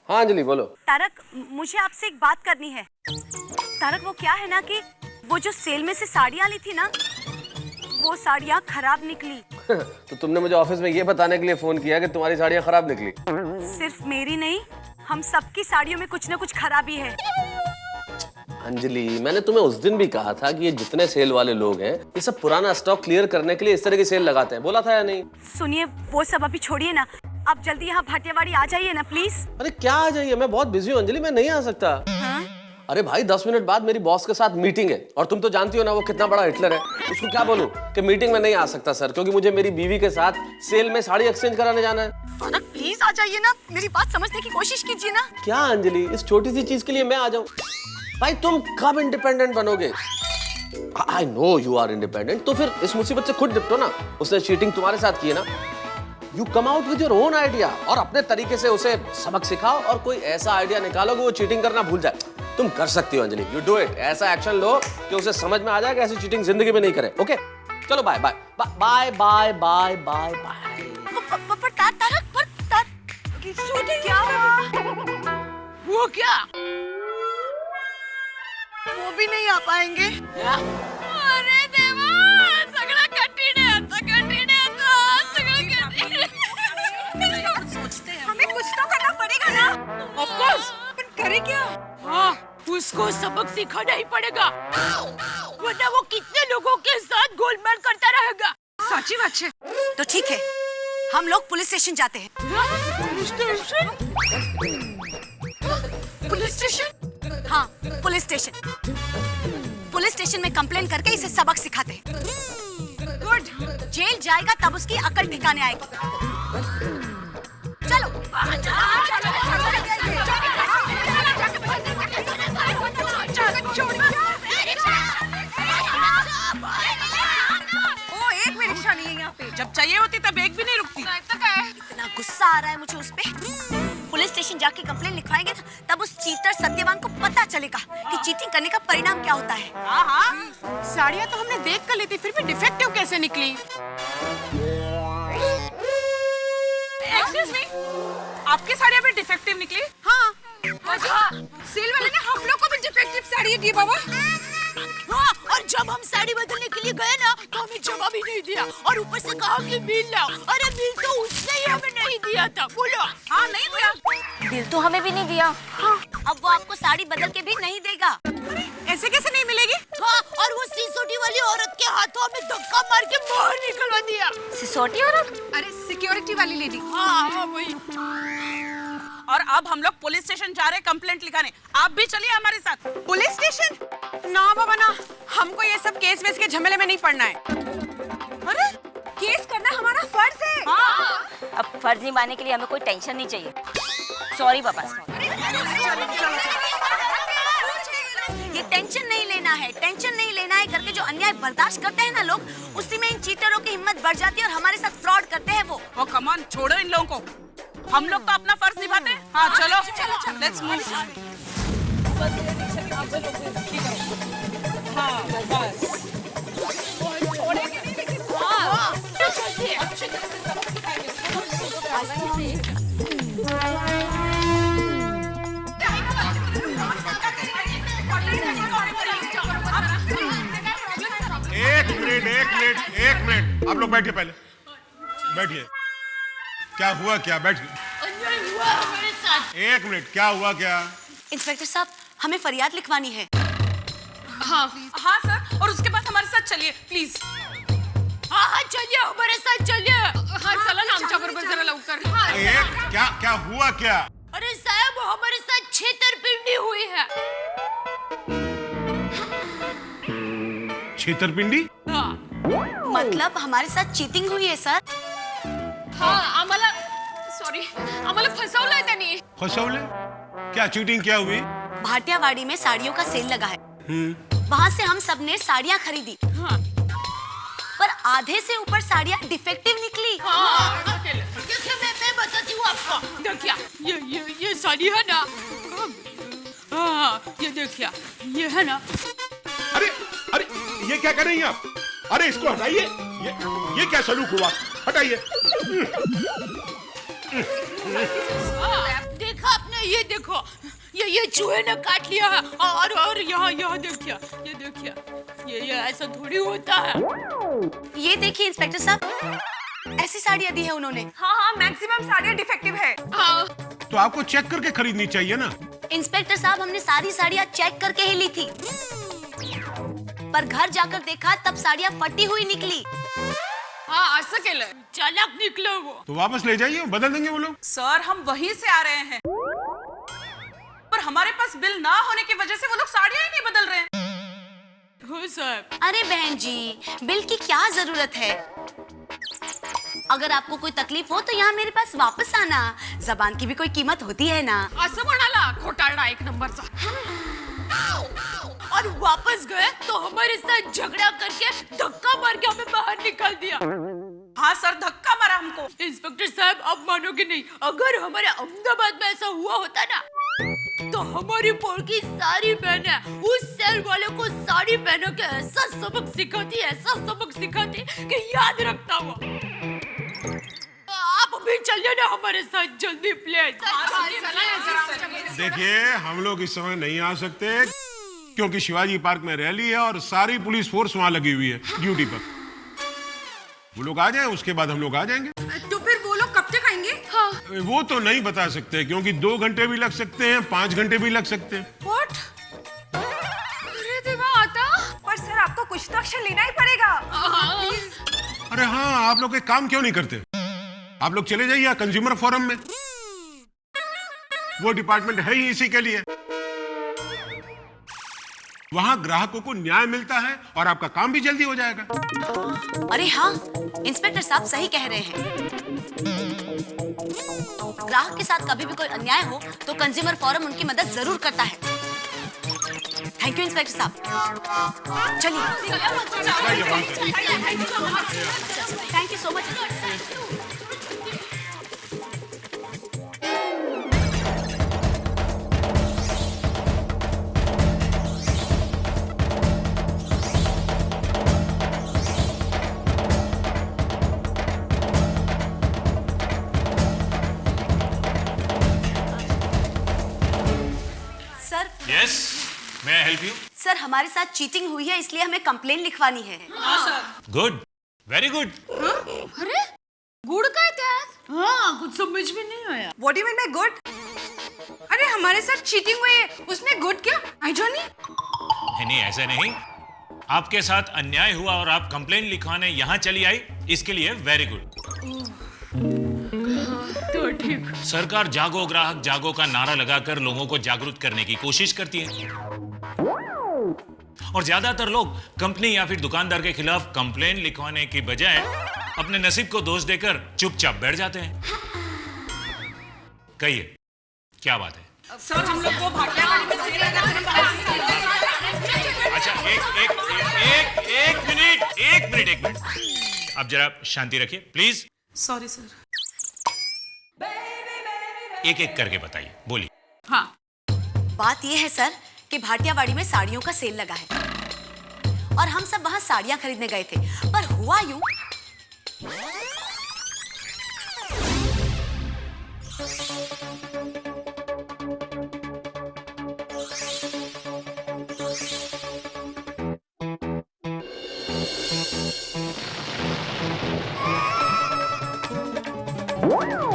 हाँ अंजलि बोलो। तारक, मुझे आपसे एक बात करनी है। तारक, वो क्या है ना कि वो जो सेल में से साड़ियाँ ली थी ना, वो साड़ियाँ खराब निकली। तो तुमने मुझे ऑफिस में ये बताने के लिए फोन किया कि तुम्हारी साड़ियाँ खराब निकली? सिर्फ मेरी नहीं, हम सबकी साड़ियों में कुछ न कुछ खराबी है। अंजलि, मैंने तुम्हें उस दिन भी कहा था कि ये जितने सेल वाले लोग हैं, ये सब पुराना स्टॉक क्लियर करने के लिए इस तरह की सेल लगाते हैं। बोला था या नहीं? सुनिए, वो सब अभी छोड़िए ना, आप जल्दी यहाँ भाटियावाड़ी आ जाइए ना प्लीज। अरे क्या आ जाइए, मैं बहुत बिजी हूँ अंजलि, मैं नहीं आ सकता। अरे भाई 10 मिनट बाद मेरी बॉस के साथ मीटिंग है, और तुम तो जानती हो ना वो कितना बड़ा हिटलर है। उसको क्या बोलूं कि मीटिंग में नहीं आ सकता सर, क्योंकि मुझे मेरी बीवी के साथ सेल में साड़ी एक्सचेंज कराने जाना है। तारक प्लीज आ जाइए ना, मेरी बात समझने की कोशिश कीजिए ना। क्या अंजलि, इस छोटी सी चीज के लिए मैं आ जाऊं? भाई तुम कब इंडिपेंडेंट बनोगे? I know you are independent, तो फिर इस मुसीबत से खुद निपटो ना। उसने चीटिंग तुम्हारे साथ की है ना, you come out with your own idea और अपने तरीके से उसे सबक सिखाओ, और कोई ऐसा आइडिया निकालो कि वो चीटिंग करना भूल जाए। तुम कर सकती हो अंजलि, यू डू इट। ऐसा एक्शन लो कि उसे समझ में आ जाए कि ऐसी चीटिंग जिंदगी में नहीं करे। ओके चलो bye bye bye bye bye bye bye. वो क्या? वो भी नहीं आ पाएंगे। अरे देवा, सगळं कठीण आहे, आता कठीण आहे, आता सगळं कठीण आहे। सोचते हैं हमें कुछ तो करना पड़ेगा ना। ऑफ कोर्स, पर करें क्या? हाँ, उसको सबक सिखाना ही पड़ेगा, वरना वो कितने लोगों के साथ गोलमाल करता रहेगा। सच्ची बात है। तो ठीक है, हम लोग पुलिस स्टेशन जाते हैं। Police station? हाँ, पुलिस स्टेशन। पुलिस स्टेशन में कंप्लेन करके इसे सबक सिखाते हैं। गुड, जेल जाएगा तब उसकी अकल ठिकाने आएगी। चलो ओ, एक भी रिक्शा नहीं है यहाँ पे। जब चाहिए होती तब एक भी नहीं रुकती। इतना गुस्सा आ रहा है मुझे उस पे। पुलिस स्टेशन जाके कंप्लेन लिखवाएंगे ना, तब उस चीटर सत्यवान को पता चलेगा कि चीटिंग करने का परिणाम क्या होता है। हाँ, साड़ियाँ तो हमने देख कर ली थी, फिर भी डिफेक्टिव कैसे निकली? एक्सक्यूज मी, आपकी साड़ियाँ भी डिफेक्टिव निकली? हाँ, सेल वाले ने हम लोग को भी डिफेक्टिव साड़ी दी बाबा। हाँ, और जब हम साड़ी बदलने के लिए गए ना, तो हमें जवाब ही नहीं दिया, और ऊपर से कहा कि बिल लाओ। अरे बिल तो उसने ही हमें नहीं दिया था। बोलो। हाँ, नहीं दिया। बिल तो हमें भी नहीं दिया। हाँ, अब वो आपको साड़ी बदल के भी नहीं देगा। ऐसे कैसे नहीं मिलेगी? हाँ, और वो सिसोटी वाली औरत के हाथों में धक्का मार के बाहर निकलवा दिया। सिसोटी औरत? अरे सिक्योरिटी वाली लेडी। हाँ, वही। और अब हम लोग पुलिस स्टेशन जा रहे हैं कंप्लेंट लिखाने। आप भी चलिए हमारे साथ। Police station? ना बाबा ना, हमको ये सब केस वेस के झमेले में नहीं पड़ना है। अरे, केस करना हमारा फर्ज है। हाँ। अब फर्ज निभाने के लिए हमें कोई टेंशन नहीं चाहिए। सॉरी पापा। ये टेंशन नहीं लेना है, टेंशन नहीं लेना है करके जो अन्याय बर्दाश्त करते हैं ना लोग, उसी में इन चीटरों की हिम्मत बढ़ जाती है और हमारे साथ फ्रॉड करते हैं वो। ओ कम ऑन, छोड़ो इन लोगों को, हम लोग तो अपना फर्ज निभाते हैं। हाँ चलो, लेट्स मूव। हाँ बस। एक मिनट आप लोग बैठिए, पहले बैठिए। क्या हुआ क्या? बैठ। अन्याय हुआ हमारे साथ। एक मिनट, क्या हुआ क्या? इंस्पेक्टर साहब, हमें फरियाद लिखवानी है। हाँ हाँ सर, और उसके बाद हमारे साथ चलिए प्लीज। हाँ हाँ चलिए, हमारे साथ चलिए। हाँ चला ना आमच्या बरोबर जरा लवकर। एक क्या हुआ क्या? अरे साहब, हमारे साथ छेतरपिंडी हुई है। छेतरपिंडी? हाँ। मतलब हमारे साथ चीटिंग हुई है सर। हाँ आम्हाला फसवलंय त्यांनी। फसवले? क्या चीटिंग क्या हुई? भाटियावाड़ी में साड़ियों का सेल लगा है। वहाँ से हम सब ने साड़ियाँ खरीदी। हाँ। पर आधे से ऊपर साड़ियाँ डिफेक्टिव निकली। देखिए, मैं बताती हूँ आपको। देखिए, ये साड़ी है ना। हाँ, ये देखिए, ये है ना। अरे अरे, ये क्या कर रही हैं आप? अरे इसको हटाइए। ये क्या सलूक हुआ? हटाइए। देखा आपने? ये देखो, ये चूहे ने काट लिया है। और यहाँ देखिए, ये देखिए, ये ऐसा थोड़ी होता है। ये देखिए इंस्पेक्टर साहब, ऐसी साड़ियाँ दी है उन्होंने। हाँ, मैक्सिमम साड़ियाँ डिफेक्टिव है। हाँ। तो आपको चेक करके खरीदनी चाहिए ना। इंस्पेक्टर साहब, हमने सारी साड़ियाँ चेक करके ही ली थी, पर घर जाकर देखा तब साड़ियाँ फटी हुई निकली। हाँ असं केलं। चालाक निकला वो। तो वापस ले जाइए, बदल देंगे वो लोग। सर हम वहीं से आ रहे हैं, पर हमारे पास बिल ना होने की वजह से वो लोग साड़ियाँ ही नहीं बदल रहे हैं। हो साहब। अरे बहन जी, बिल की क्या जरूरत है? अगर आपको कोई तकलीफ हो तो यहाँ मेरे पास वापस आना। जबान की भी कोई कीमत होती है ना। असं म्हणाला खोटारडा एक नंबरचा। और वापस गए तो हमारे साथ झगड़ा करके धक्का मार के हमें बाहर निकाल दिया। हाँ सर, धक्का मारा हमको। इंस्पेक्टर साहब, आप मानोगे नहीं, अगर हमारे अहमदाबाद में ऐसा हुआ होता ना, तो हमारी पोल की सारी बहनें उस सेल वाले को साड़ी पहन के ऐसा सबक सिखाती कि याद रखता वो। आप अभी चलिए ना हमारे साथ जल्दी प्लीज। देखिए, हम लोग इस समय नहीं आ सकते क्योंकि शिवाजी पार्क में रैली है और सारी पुलिस फोर्स वहाँ लगी हुई है ड्यूटी पर। वो लोग आ जाएं, उसके बाद हम लोग आ जाएंगे। तो फिर वो लोग कब तक आएंगे? हाँ। वो तो नहीं बता सकते क्योंकि 2 घंटे भी लग सकते हैं, 5 घंटे भी लग सकते हैं। What? अरे देवा, आता? पर सर, आपको कुछ तो एक्शन लेना ही पड़ेगा। अरे हाँ, आप लोग एक काम क्यों नहीं करते? आप लोग चले जाइए कंज्यूमर फोरम में, वो डिपार्टमेंट है ही इसी के लिए। वहां ग्राहकों को न्याय मिलता है और आपका काम भी जल्दी हो जाएगा। अरे हाँ, इंस्पेक्टर साहब सही कह रहे हैं। ग्राहक के साथ कभी भी कोई अन्याय हो तो कंज्यूमर फोरम उनकी मदद जरूर करता है। थैंक यू इंस्पेक्टर साहब। चलिए। Thank you so much. Yes, मैं हेल्प यू? सर, हमारे साथ चीटिंग हुई है, इसलिए हमें कंप्लेन लिखवानी है। हाँ सर। Good, very good. अरे गुड़ काय त्यात? हाँ, कुछ समझ में नहीं आया। What do you mean by good? अरे हमारे साथ चीटिंग हुई है, उसमें गुड क्या? आई जॉनी? नहीं, ऐसा नहीं। आपके साथ अन्याय हुआ और आप कंप्लेन लिखवाने यहाँ चली आई, इसके लिए वेरी गुड। तो ठीक। सरकार जागो ग्राहक जागो का नारा लगाकर लोगों को जागरूक करने की कोशिश करती है और ज्यादातर लोग कंपनी या फिर दुकानदार के खिलाफ कंप्लेन लिखवाने की बजाय अपने नसीब को दोष देकर चुपचाप बैठ जाते हैं। कहिए, क्या बात है? सर, हम लोग को भाटियावाड़ी में सेल लगा है। अच्छा, एक मिनट। अब जरा शांति रखिए प्लीज। Sorry sir. एक एक करके बताइए, बोलिए। हाँ, बात यह है सर कि भाटियावाड़ी में साड़ियों का सेल लगा है और हम सब वहां साड़ियां खरीदने गए थे, पर हुआ यूं।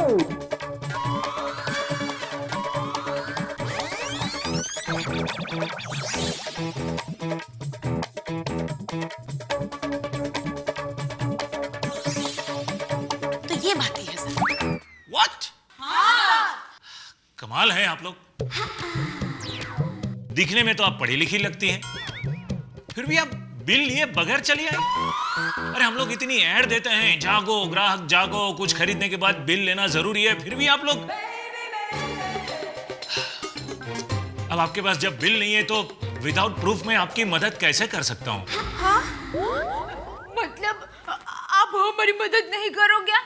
तो ये बात ही है सर। व्हाट? कमाल है आप लोग। दिखने में तो आप पढ़ी लिखी लगती हैं, फिर भी आप बिल लिए बगैर चली आई। अरे हम लोग इतनी ऐड देते हैं, जागो ग्राहक जागो, कुछ खरीदने के बाद बिल लेना जरूरी है, फिर भी आप लोग। अब आपके पास जब बिल नहीं है तो विदाउट प्रूफ मैं आपकी मदद कैसे कर सकता हूँ? मतलब आप हमारी मदद नहीं करोगे?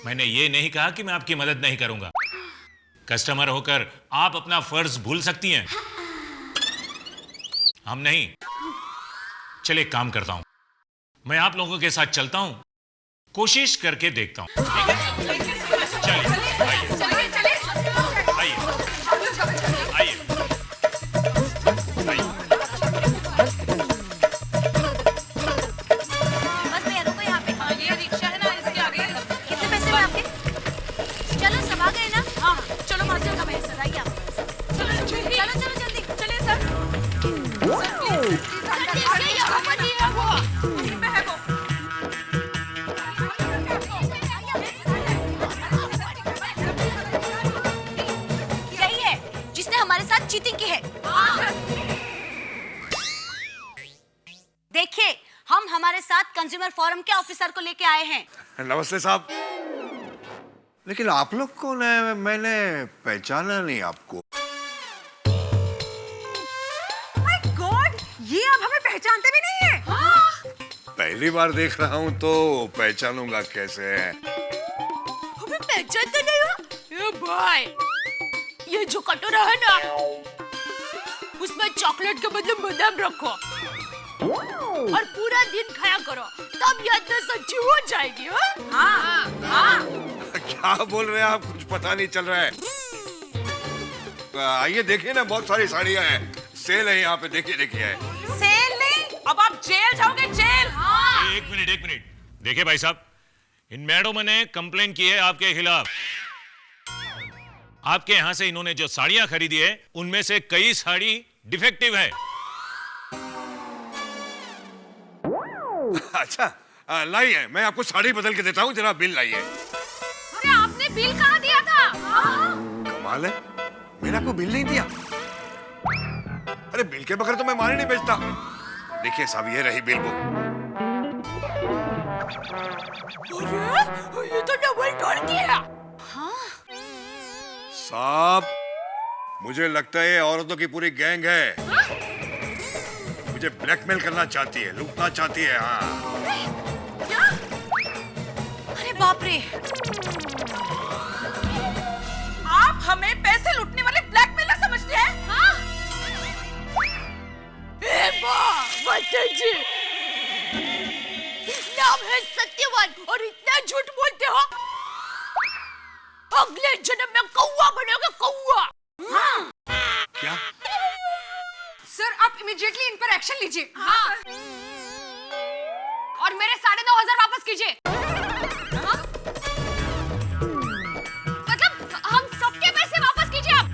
मैंने ये नहीं कहा कि मैं आपकी मदद नहीं करूंगा। कस्टमर होकर आप अपना फर्ज भूल सकती हैं, हम नहीं। चलिए एक काम करता हूं, मैं आप लोगों के साथ चलता हूं, कोशिश करके देखता हूं। ठीक है? चलिए आइए आइए आइए आइए। बस भैया रुको यहाँ पे। हाँ, ये रिक्शा है ना, इसके आगे। कितने पैसे में आपके? चलो सब आ गए ना? हाँ चलो माँ चलो भैया सर आइए आप। चलो जल्दी चलो चलो जल्दी। चलिए सर। यहीं पे है वो। यही है जिसने हमारे साथ चीटिंग की है। देखिए हम हमारे साथ कंज्यूमर फोरम के ऑफिसर को लेके आए हैं। नमस्ते साहब। लेकिन आप लोग कौन है? मैंने पहचाना नहीं आपको। माय गॉड, ये आप हमें पहचानते भी नहीं है। पहली बार देख रहा हूँ तो पहचानूंगा कैसे? हमें पहचानते नहीं हो? ए भाई, ये जो कटोरा है ना, उसमें चॉकलेट के बदले बादाम रखो और पूरा दिन खाया करो, तब याददाश्त अच्छी हो जाएगी। हाँ। क्या बोल रहे हैं आप? कुछ पता नहीं चल रहा है। आइए देखिए ना, बहुत सारी साड़ियाँ हैं, सेल है यहाँ पे। देखिए देखिए। सेल नहीं, अब आप जेल जाओगे, जेल। एक मिनट देखिए भाई साहब, इन मैडमों ने कंप्लेन की है आपके खिलाफ। आपके यहां से इन्होंने जो साड़ियां खरीदी है उनमें से कई साड़ी डिफेक्टिव है। अच्छा लाइए, मैं आपको साड़ी बदल के देता हूँ, जरा बिल लाइए। अरे आपने बिल कहाँ दिया था? कमाल है, मैंने आपको बिल नहीं दिया। अरे बिल के बगैर तो मैं माल ही नहीं बेचता। देखिए साहब, ये रही बिल बुक। अरे ये तो डबल टोल की है। साहब मुझे लगता है ये औरतों की पूरी गैंग है। मुझे ब्लैकमेल करना चाहती है, लूटना चाहती है। हाँ। क्या? अरे बाप रे, आप हमें पैसे लूटने वाले ब्लैकमेलर समझते हैं? हाँ? जी, नाम है सत्यवान और इतना झूठ बोलते हो, अगले जन्म में कौवा बनोगे, कौवा। हाँ। क्या? सर आप इमीडिएटली इन पर एक्शन लीजिए। हाँ। और मेरे 9,500 वापस कीजिए। हाँ? मतलब हम सबके पैसे वापस कीजिए आप।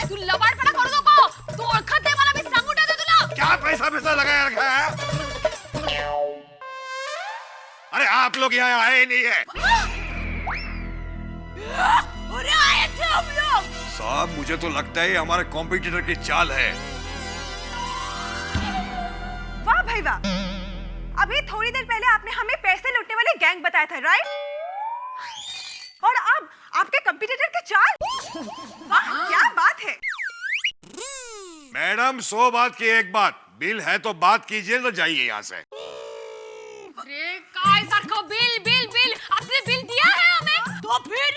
तू लबाड़ पड़ा कर दो को, तू ओळखत नाही मला, मी सांगून ठेवते तुला। क्या पैसा लगाया रखा है? अरे आप लोग यहाँ आए ही नहीं है। अरे आए थे हम लोग। साहब मुझे तो लगता है ये हमारे कॉम्पिटिटर की चाल है। वाह भाई वाह, अभी थोड़ी देर पहले आपने हमें पैसे लूटने वाले गैंग बताया था, राइट? और अब आपके कंपटीटर की चाल। वाह क्या बात है। मैडम 100 बात की एक बात, बिल है तो बात कीजिए, तो जाइए यहाँ से। अरे काय सारखं बिल बिल बिल, आपने बिल दिया है हमें? तो फिर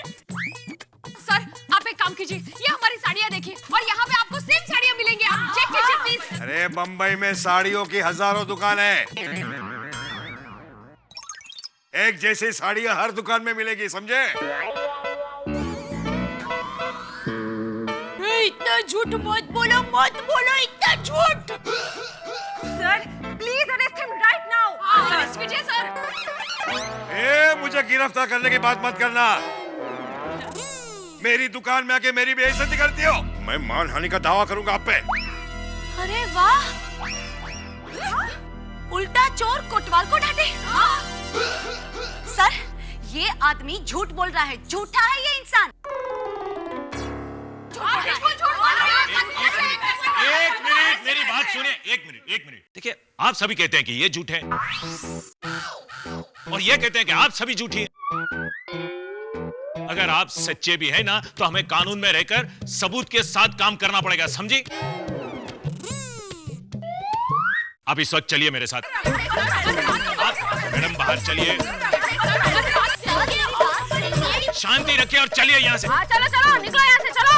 सर आप एक काम कीजिए, ये हमारी साड़ियाँ देखिए और यहाँ पे आपको सेम साड़ियाँ मिलेंगी, आप चेक कीजिए प्लीज। अरे बंबई में साड़ियों की हजारों दुकान है, एक जैसी साड़ियाँ हर दुकान में मिलेगी, समझे? इतना झूठ मत बोलो इतना झूठ। मुझे गिरफ्तार करने की बात मत करना। मेरी दुकान में आके मेरी बेइज्जती करती हो। मैं मानहानि का दावा करूंगा आप पे। अरे वाह, उल्टा चोर कोतवाल को डांटे। सर, ये आदमी झूठ बोल रहा है, झूठा है ये इंसान। एक मिनट मेरी बात सुनिए, एक मिनट। देखिए, आप सभी कहते हैं कि ये झूठ है और ये कहते हैं कि आप सभी झूठी हैं। अगर आप सच्चे भी हैं ना, तो हमें कानून में रहकर सबूत के साथ काम करना पड़ेगा, समझी? आप इस वक्त चलिए मेरे साथ। आप मैडम बाहर चलिए, शांति रखिए और चलिए यहाँ से। चलो चलो, निकलो यहाँ से, चलो।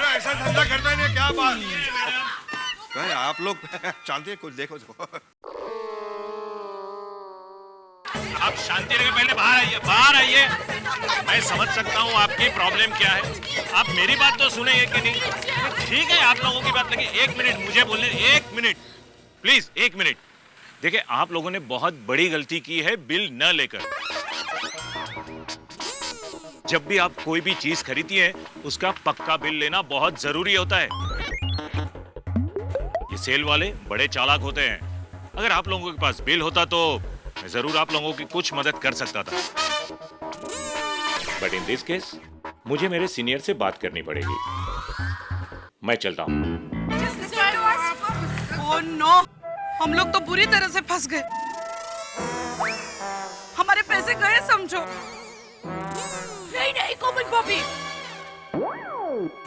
ऐसा धंधा करता है क्या बात? आप लोग जानते हैं कुछ, देखो। आप शांति रखिए, पहले बाहर आइए। मैं समझ सकता हूँ आपकी प्रॉब्लम क्या है। आप मेरी बात तो सुनेंगे कि नहीं? ठीक है, आप लोगों की बात लगी। एक मिनट मुझे बोलने, एक मिनट प्लीज, एक मिनट। देखिए, आप लोगों ने बहुत बड़ी गलती की है बिल न लेकर। जब भी आप कोई भी चीज खरीदती है, उसका पक्का बिल लेना बहुत जरूरी होता है। ये सेल वाले बड़े चालाक होते हैं। अगर आप लोगों के पास बिल होता तो मैं जरूर आप लोगों की कुछ मदद कर सकता था, बट इन दिस केस मुझे मेरे सीनियर से बात करनी पड़ेगी। मैं चलता हूँ। ओह नो, हम लोग तो बुरी तरह से फंस गए। हमारे पैसे गए समझो। नहीं कोमल भाभी,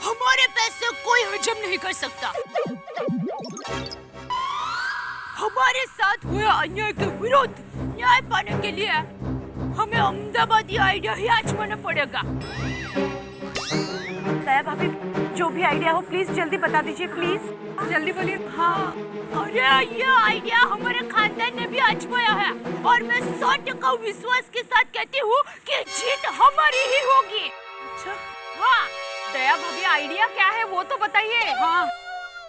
हमारे पैसे कोई हजम नहीं कर सकता। हमारे साथ हुए अन्याय के विरुद्ध न्याय पाने के लिए हमें अहमदाबादी आइडिया ही आजमाना पड़ेगा। दया भाभी, जो भी आइडिया हो प्लीज जल्दी बता दीजिए, प्लीज जल्दी बोलिए। हाँ, अरे ये आइडिया हमारे खानदान ने भी आजमाया है और मैं 100% विश्वास के साथ कहती हूँ कि जीत हमारी ही होगी। अच्छा, हाँ, दया भाभी, आइडिया क्या है वो तो बताइए।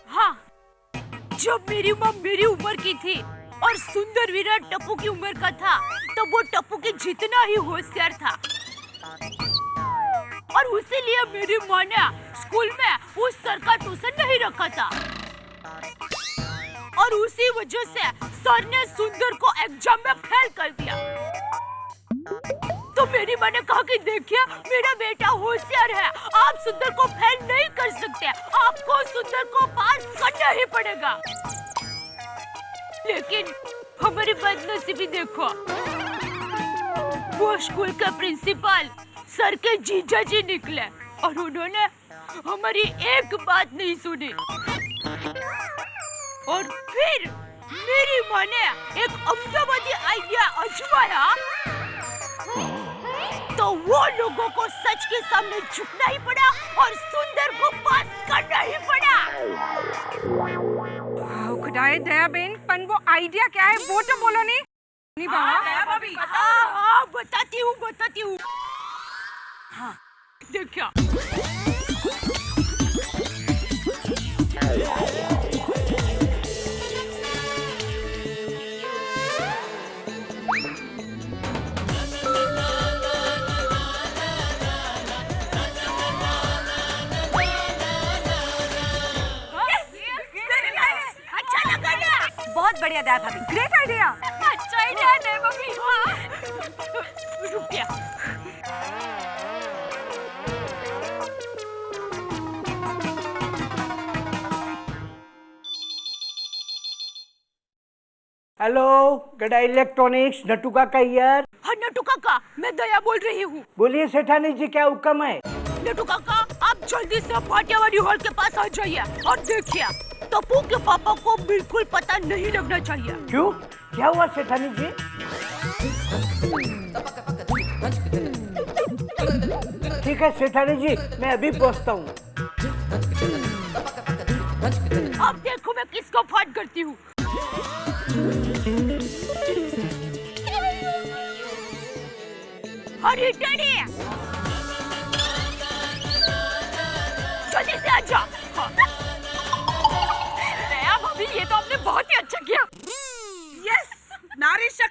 हाँ, जब मेरी माँ मेरी उम्र की थी और सुंदर विराट टप्पू की उम्र का था, तो वो टप्पू के जितना ही होशियार था और इसीलिए मेरी माँ ने स्कूल में उस सर का ट्यूशन नहीं रखा था और उसी वजह से सर ने सुंदर को एग्जाम में फेल कर दिया। तो मेरी माँ ने कहा कि देखिए, मेरा बेटा होशियार है, आप सुंदर को फेल नहीं कर सकते, आपको सुंदर को पास करना ही पड़ेगा। लेकिन हमारी बदनसीबी देखो, वो स्कूल का प्रिंसिपल सर के जीजा जी निकले और उन्होंने हमारी एक बात नहीं सुनी और फिर मेरी माँ ने एक अहमदाबादी आइडिया आजमाया, तो वो लोगों को सच के सामने झुकना ही पड़ा और सुंदर को पास करना ही पड़ा। खुदाए दया बेन, पर वो आइडिया क्या है वो तो बोलो नहीं। दया भाभी, हाँ, बताती हूँ। हाँ, देखिए, बहुत बढ़िया दया भाभी, ग्रेट आइडिया। अच्छा आइडिया है दया भाभी। हाँ, रुकिए। हेलो, गड़ा इलेक्ट्रॉनिक्स, नटू काका यार। हाँ, नटू काका, मैं दया बोल रही हूँ। बोलिए सेठानी जी, क्या हुक्म है? नटू काका, आप जल्दी से भाटियावाड़ी हॉल के पास आ जाइए और देखिए, टप्पू के पापा को बिल्कुल पता नहीं लगना चाहिए। क्यों, क्या हुआ सेठानी जी? ठीक है सेठानी जी, मैं अभी पहुँचता हूँ। अब देखो मैं किसको फाट करती हूँ। अरे डैडी, नारी शक्ति